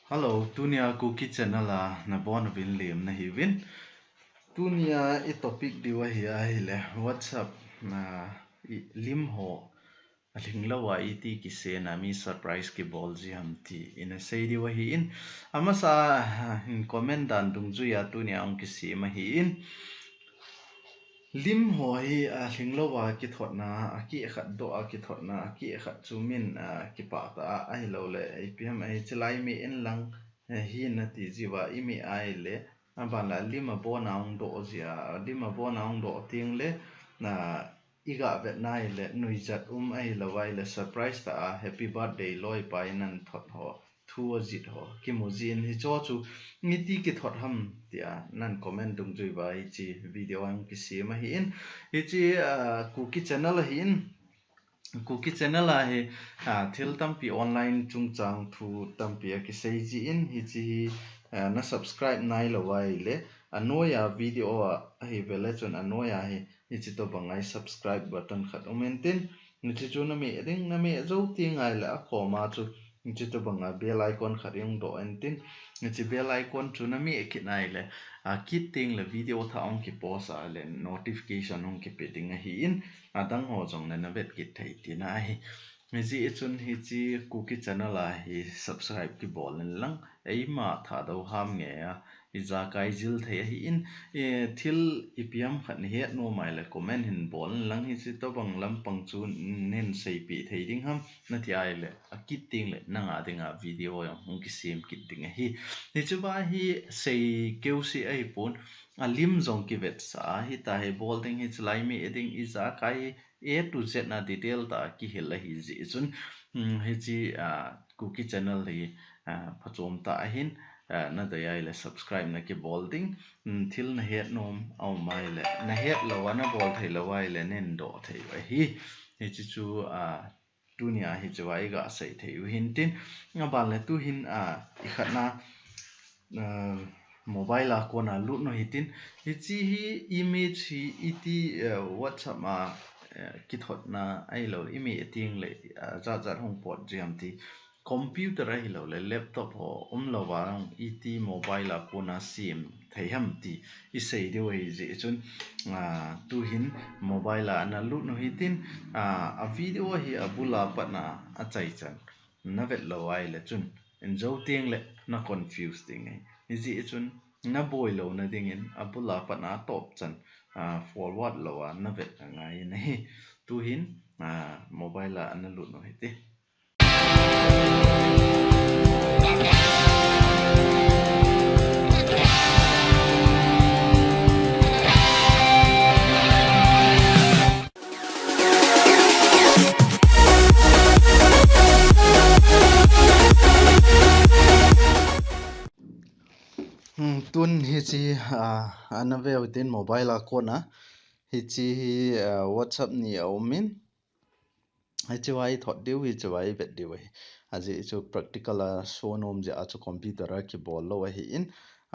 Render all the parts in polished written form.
Hello, tunia cookie channel na bon vin liam na hi vin. Tunia i topic diwa hi ai le WhatsApp na lim ho aling lawa iti ki se na mi surprise ki bol ji ham ti ina sei diwa hi in ama sa in comment dan dung ju ya tunia ong ki si ma hi in lim ho hi aling lawa ki thot na ki khat do ki thot na ki khat chu min ki pa ta ai lo le ai pm ai chlai mi in lang hi na ti jiwa imi ai le abala lima bo naung do zia lima bo naung do ting le na iga vet nai le nui jat ai lawai le surprise ta happy birthday loi pai nan thot ho thua jit ho ki mo jin hi cho chu ngiti ki thot ham tia nan comment dung jui ba hi chi video ang ki si ma hi in hi chi cookie channel hi in cookie channel hi thil tampi online chung chang thu tampi ki sei ji in hi chi na subscribe nai lawai le anoya video hi vele chun anoya hi chi to bangai subscribe button khat omentin ni chi chu na mi ring na mi zo ti ngai la kho ma chu ni chi to banga bell icon khat yung do entin ni chi bell icon chu na mi ki nai le kit ting le video tha ong ki post le notification ong ki peding hi in adang ho jong na vet ki thei ti na hi mi ji chun hi chi cookie channel hi subscribe ki bol lang ei ma tha do ham nge iza kai jil thei hi in thil ipiam khat ni het no mai le comment hin bol lang hi chi to bang lam pang chu nen sei pi thei ding ham na ti ai le akit ting le na nga dinga video yang hong ki sim kit ding hi ni chu ba hi sei keu si ai pon lim zong ki vet sa hi ta he bol ding hi chlai mi eding iza kai a to z na detail ta ki hela hi ji chun hi chi cookie channel hi phachom ta hin na da ai le subscribe na ki bol ding thil na het nom au mai le na het lo na bol thei lo wai le nen do thei wa hi hi chi chu dunia hi chawai ga sei thei hin tin nga ban le tu hin i khatna mobile ko na lut no hitin hi chi hi image hi iti whatsapp ma ki thot na ai lo imi ting le za za hong pot jam ti computer hi lo le laptop ho lo warang iti mobile ko na sim thei ham ti i sei de wei ji chun tu hin mobile na lut no hitin a video hi abula pat na a chai chan na vet lo ai le chun en zo tieng le na confuse ting ai ji chun na boy lo na ding in abula pat na top chan forward lo na vet ngai nei tu hin mobile na lut no hiti tun hi chi anave within mobile akona hi chi whatsapp ni aumin hi chi wai thot diu hi chi wai vet diu hi aji chu practical so nom ja chu computer ki bol lo hi in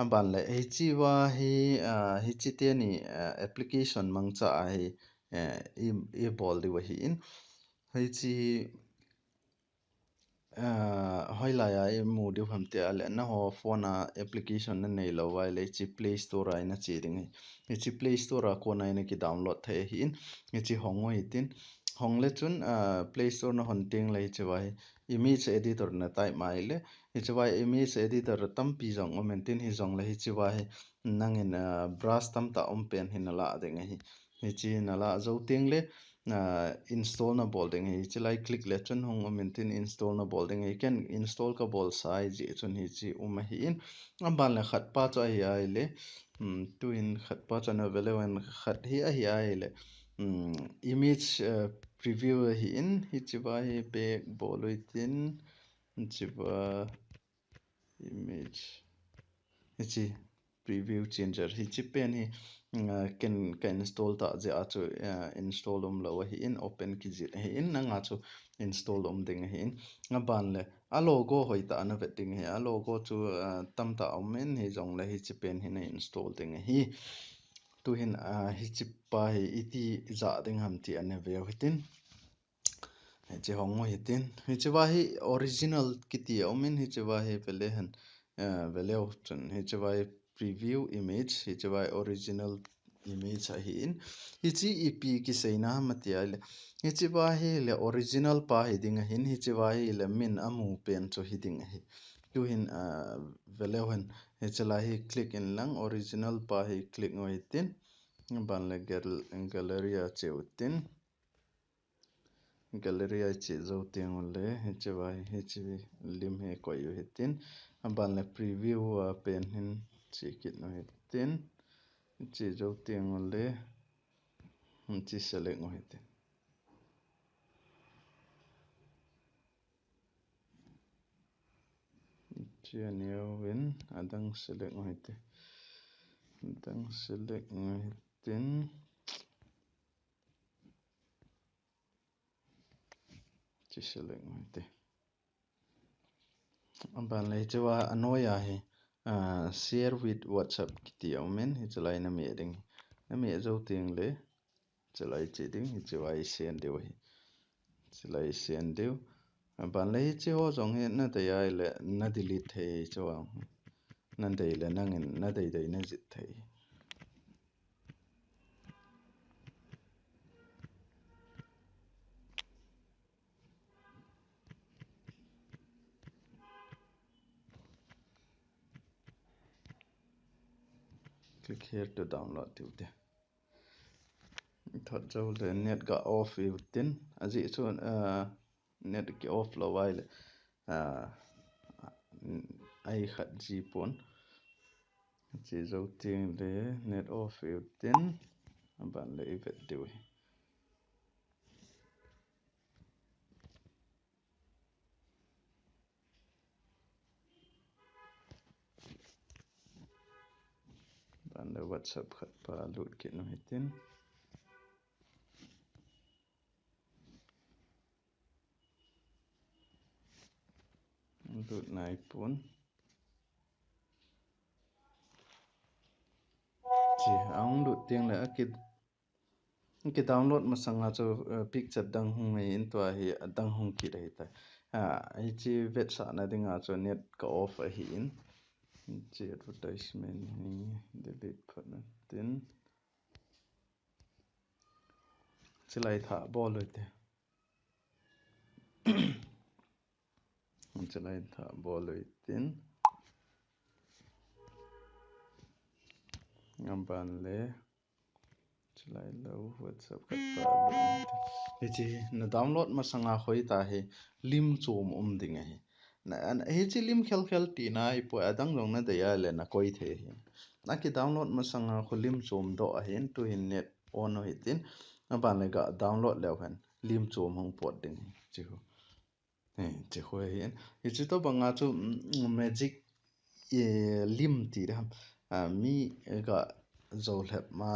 aban le hi chi wa hi chi te ni application mang cha hi e bol diu hi in hi chi hoi la ya mu diu ham te ale na ho phone application na nei lo wai le chi play store ai na chi ding hi chi play store ko na ki download the hi in hi chi hong ho itin hong le chun play store na hon ting le chi wai image editor na type mai le hi chi wai image editor tam pi jong o maintain hi jong le hi chi wai nangin brush tam ta om pen hin la ding hi chi na la zo ting le install na bol ding hi chilai click le chun hong maintain install na bol ding hi ken install ka bol sai ji chun hi chi hi in ban le khat pa cha hi ai le tu in khat pa cha na vele wan khat hi ai le image preview hi in hi chi ba hi back bol tin chi ba image hi chi preview changer hi chi pen hi can install ta je a chu install lo hi in open ki ji hi in na nga chu install ding hi in nga ban le a logo hoi ta na vet ding hi a logo chu tam ta men hi jong le hi chi pen hi na install ding hi tu hin hi chi pa hi iti za ding ham ti an ve hitin Hichi hong mo hitin hichi wa hi original kiti omin hichi wa hi vele han vele option hichi wa hi preview image hichi wa original image a hi in hichi ep ki seina matia le hichi wa hi le original pa hi ding hin hichi wa hi le min amu pen cho hi ding hi tu hin vele han hichi la hi click in lang original pa hi click ngoi tin ban le gallery a cheutin gallery ai chi zo tiang le hichi vai hichi lim he ko yu hitin ban le preview a pen hin chi kit no hitin chi zo tiang le chi select ngo hitin chi anio win adang select ngo hitin adang select ngo hitin chi select ngo hitin ban le hichi wa anoya he share with WhatsApp kiti omen hichi lai na me ding na me zo tiang le chi lai chi ding hichi wa send deu hi chi lai send deu ban le hichi ho zong he na te ai le na delete he cho na dei le na ngin na dei dei na zit thei click here to download tu te thot zo le net ga off yu tin aji chuan net ki off lo wai le ai khat ji pon chi zo ting le net off yu tin ban le vet deu ban le WhatsApp khat pa lut ki no hitin lut nai pon chi ang lut tiang le akit ki download masanga cho picture dang hung mai in to hi dang hung ki dai ta hi chi vet sa na dinga cho net ka off a hi in chi advertisement hi delete phat na tin chi lai tha bol le te chi lai tha bol le tin ngam ban le chi lai lo WhatsApp khat pa lo hi chi na download masanga khoi ta hi lim chom ding hi na hi chi lim khel khel ti na i po adang long na de ya le na koi the hi na ki download masanga kho lim chom do a hin tu hin net on ho hitin na ban le ga download le han lim chom hong pot ding chi ho chi ho hin hi chi to banga chu magic lim ti ra mi ga zo lep ma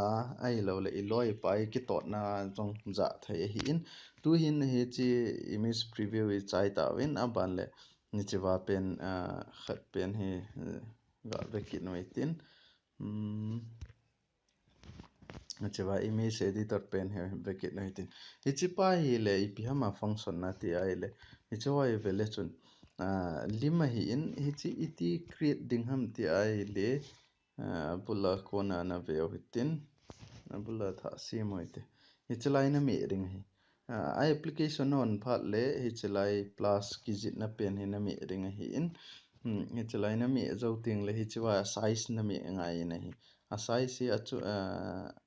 ai lo le loi pai ki tot na jong za thei hi in tu hin hi chi image preview i chai ta win a ban le ni chi wa pen khat pen hi ga ve ki noi tin ni chi wa image editor pen he ve ki noi tin hi chi pa hi le i pi hama function na ti ai le hi chi wa ve le chun lima hi in hi chi iti create ding ham ti ai le bula kona na veo hitin bula tha si moi te hi chalai na me ring hi ai application on phat le hi chalai plus ki jit na pen hi na me ring hi in hi chalai na me zo ting le hi chiwa size na me ngai na hi a size hi achu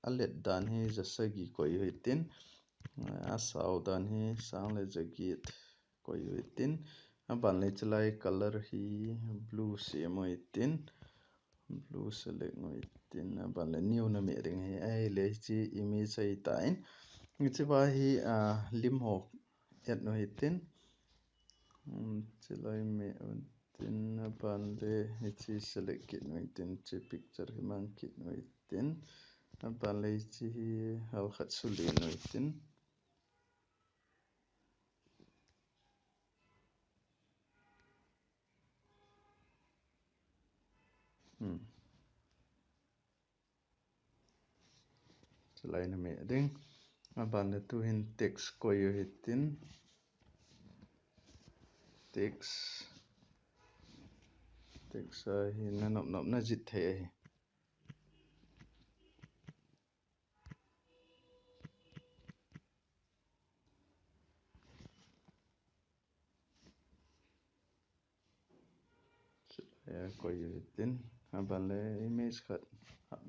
a let dan hi jasa gi koi hitin a sau dan hi sang le jagit koi hitin a ban le chalai color hi blue se moi tin blue select ngoi tin ban le new na me ring hi ai le chi image ai ta in chi ba hi lim ho et no hi tin chilai me tin ban le hi chi select kit no tin chi picture hi mang kit no tin ban le chi hal khat su le no tin chilai na me ding ban le tu hin text ko yo hi tin text hi na nop na jit the hi ko tin ban le image khat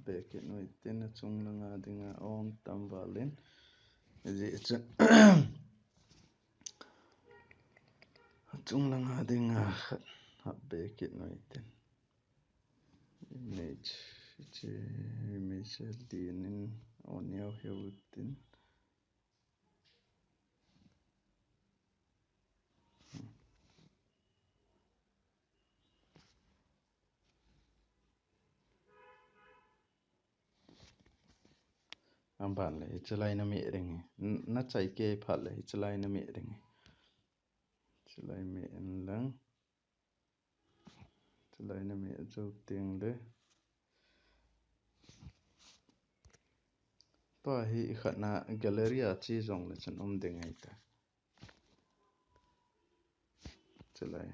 be ke noi tin chung langa dinga ong tam balin ji chung langa dinga khat be ke noi tin image dinin on yaw tin ban le chalai na me ring na chai ke phal le chalai na me ring chalai me en lang chalai na me zo ting le pa hi khana gallery a chi zong le chan ding ai ta chalai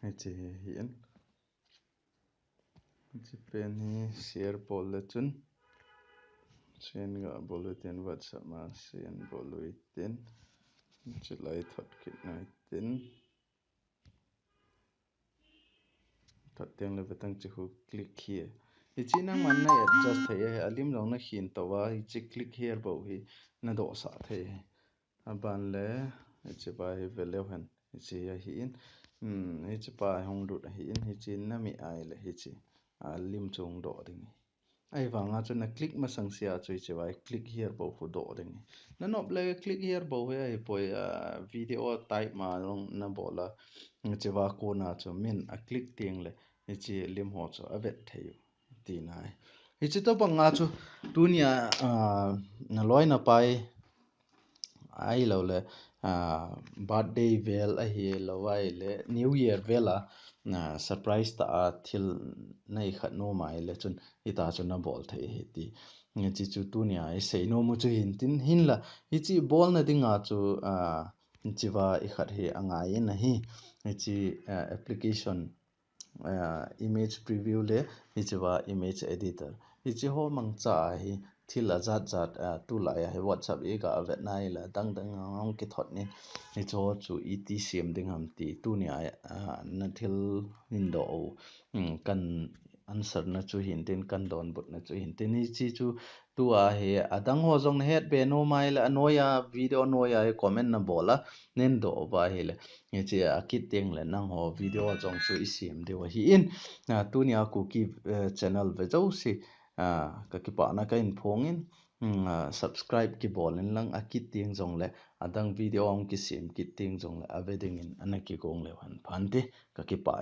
hai chi hian chi pen hi share pol le chun chen ga bulletin whatsapp ma sen bulletin chalai thot kit nai tin thot teng le betang chi hu click here chi nang man na adjust thei alim long na hin to wa chi click here bo hi na do sa thei ban le chi ba hi vele han chi hi in hi pa hong du hi in hi chin na mi ai le hi chi lim chung do ding ai wanga chu na click ma sang sia chui che wai click here bo fu do ding na nop le click here bo he ai poi video type ma long na bola che wa ko na chu min a click ting le hi chi lim ho chu a vet thei ti nai hi chi to banga chu tunia na loi na pai ai lo le birthday vel a hi lo ai le new year vela surprise ta thil nei khat no mai le chun ita chun na bol thei hi ti nge chi chu tu nia ai sei no mu chu hin tin hin la hi chi bol na dinga chu chiwa i khat hi angai in hi chi application image preview le hi chiwa image editor hi chi ho mang cha hi thil a zat tu la ya whatsapp e ga vet nai la dang ngong ki thot ni ni cho chu etcm ding ham ti tu ni na thil in do kan answer na chu hin tin kan don but na chu hin tin ni chi chu tu he adang ho jong het be no mai la noya video noya comment na bola nen do ba he le ni chi a kit teng le nang ho video jong chu isim de wa hi in tu ni a ku ki channel ve zo si ka ki pa na ka in phong in subscribe ki bolin lang akit ting jong le adang video ong ki sim ki ting jong le aveding in anaki gong le han phan ti ka ki pa